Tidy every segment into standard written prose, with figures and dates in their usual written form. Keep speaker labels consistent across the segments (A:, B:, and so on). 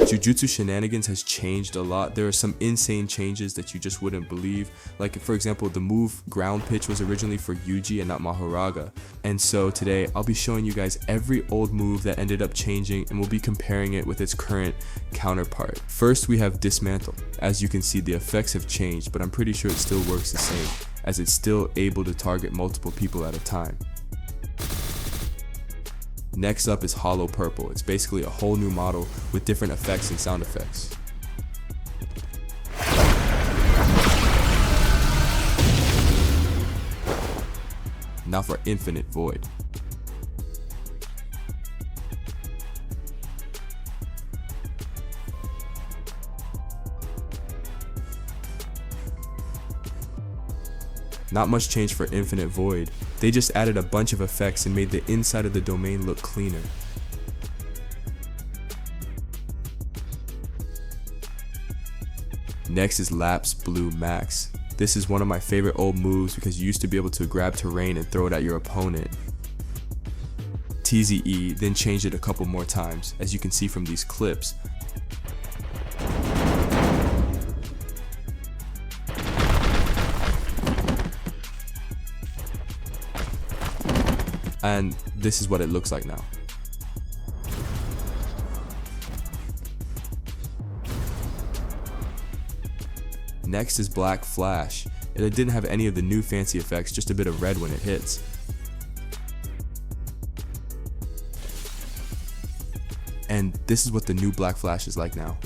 A: Jujutsu Shenanigans has changed a lot. There are some insane changes that you just wouldn't believe. Like, for example, the move ground pitch was originally for Yuji and not Mahoraga. And so today I'll be showing you guys every old move that ended up changing, and we'll be comparing it with its current counterpart. First, we have dismantle. As you can see, the effects have changed, but I'm pretty sure it still works the same, as it's still able to target multiple people at a time. Next up is hollow purple. It's basically a whole new model with different effects and sound effects. Now for infinite void. Not much change for infinite void. They just added a bunch of effects and made the inside of the domain look cleaner. Next is Lapse Blue Max. This is one of my favorite old moves because you used to be able to grab terrain and throw it at your opponent. TZE then changed it a couple more times, as you can see from these clips. And this is what it looks like now. Next is Black Flash. It didn't have any of the new fancy effects, just a bit of red when it hits. And this is what the new Black Flash is like now.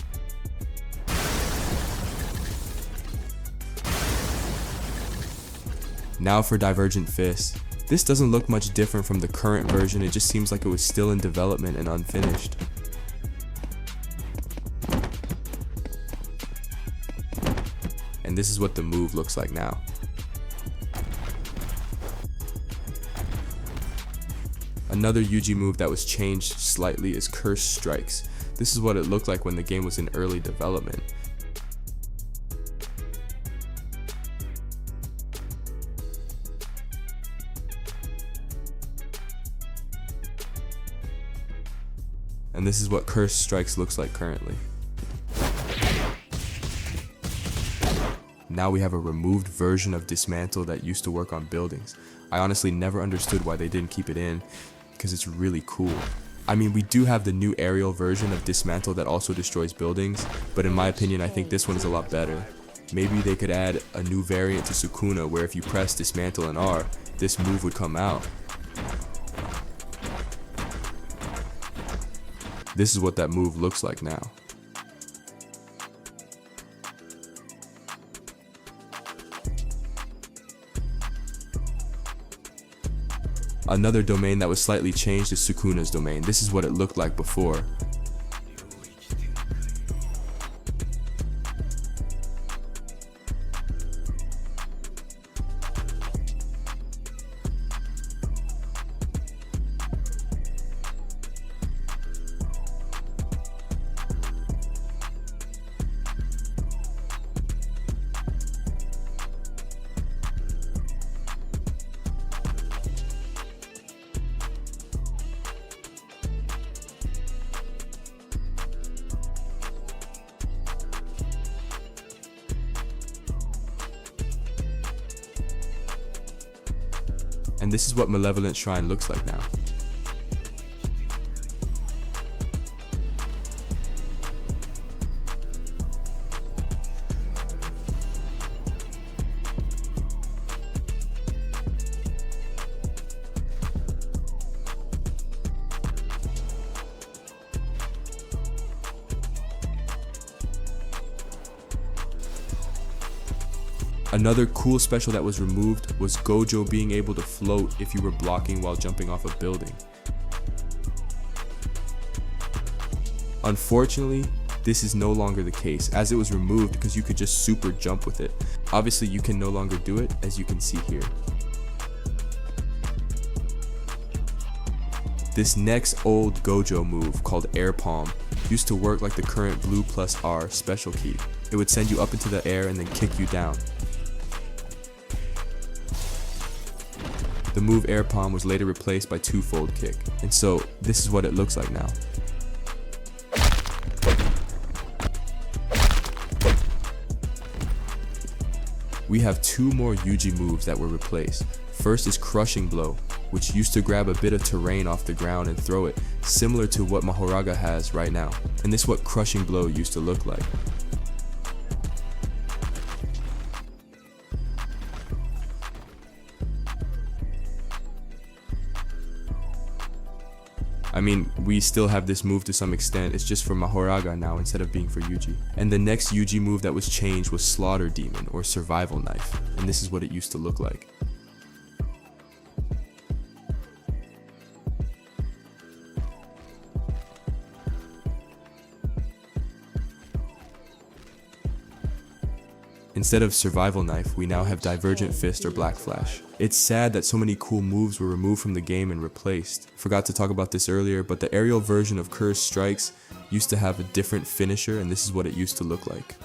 A: Now for Divergent Fist. This doesn't look much different from the current version, it just seems like it was still in development and unfinished. And this is what the move looks like now. Another Yuji move that was changed slightly is Curse Strikes. This is what it looked like when the game was in early development. And this is what Curse Strikes looks like currently. Now we have a removed version of Dismantle that used to work on buildings. I honestly never understood why they didn't keep it in, because it's really cool. I mean, we do have the new aerial version of Dismantle that also destroys buildings, but in my opinion, I think this one is a lot better. Maybe they could add a new variant to Sukuna where if you press Dismantle and R, this move would come out. This is what that move looks like now. Another domain that was slightly changed is Sukuna's domain. This is what it looked like before. And this is what Malevolent Shrine looks like now. Another cool special that was removed was Gojo being able to float if you were blocking while jumping off a building. Unfortunately, this is no longer the case, as it was removed because you could just super jump with it. Obviously, you can no longer do it, as you can see here. This next old Gojo move, called Air Palm, used to work like the current blue plus R special key. It would send you up into the air and then kick you down. The move Air Palm was later replaced by Twofold Kick, and so this is what it looks like now. We have two more Yuji moves that were replaced. First is Crushing Blow, which used to grab a bit of terrain off the ground and throw it, similar to what Mahoraga has right now. And this is what Crushing Blow used to look like. I mean, we still have this move to some extent, it's just for Mahoraga now instead of being for Yuji. And the next Yuji move that was changed was Slaughter Demon, or Survival Knife, and this is what it used to look like. Instead of Survival Knife, we now have Divergent Fist or Black Flash. It's sad that so many cool moves were removed from the game and replaced. Forgot to talk about this earlier, but the aerial version of Cursed Strikes used to have a different finisher, and this is what it used to look like.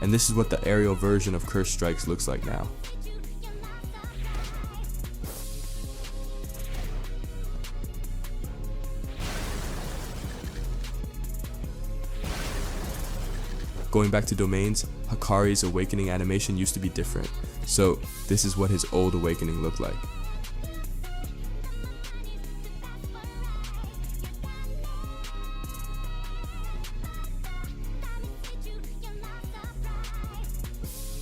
A: And this is what the aerial version of Cursed Strikes looks like now. Going back to domains, Hakari's awakening animation used to be different, so this is what his old awakening looked like.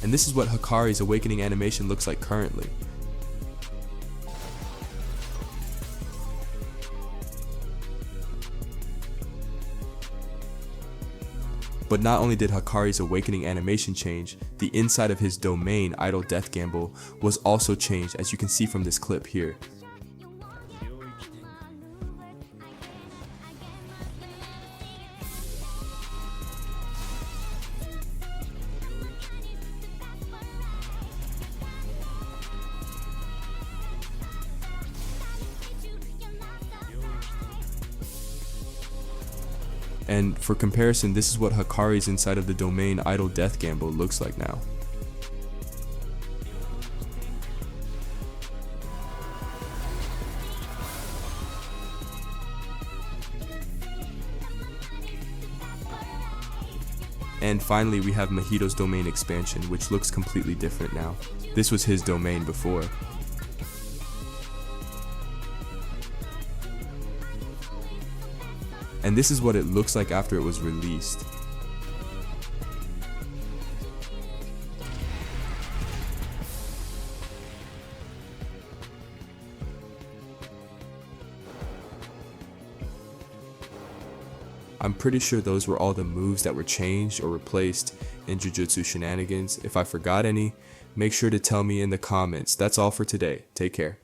A: And this is what Hakari's awakening animation looks like currently. But not only did Hakari's awakening animation change, the inside of his domain, Idle Death Gamble, was also changed, as you can see from this clip here. And for comparison, this is what Hakari's inside of the domain Idle Death Gamble looks like now. And finally, we have Mahito's domain expansion, which looks completely different now. This was his domain before. And this is what it looks like after it was released. I'm pretty sure those were all the moves that were changed or replaced in Jujutsu Shenanigans. If I forgot any, make sure to tell me in the comments. That's all for today. Take care.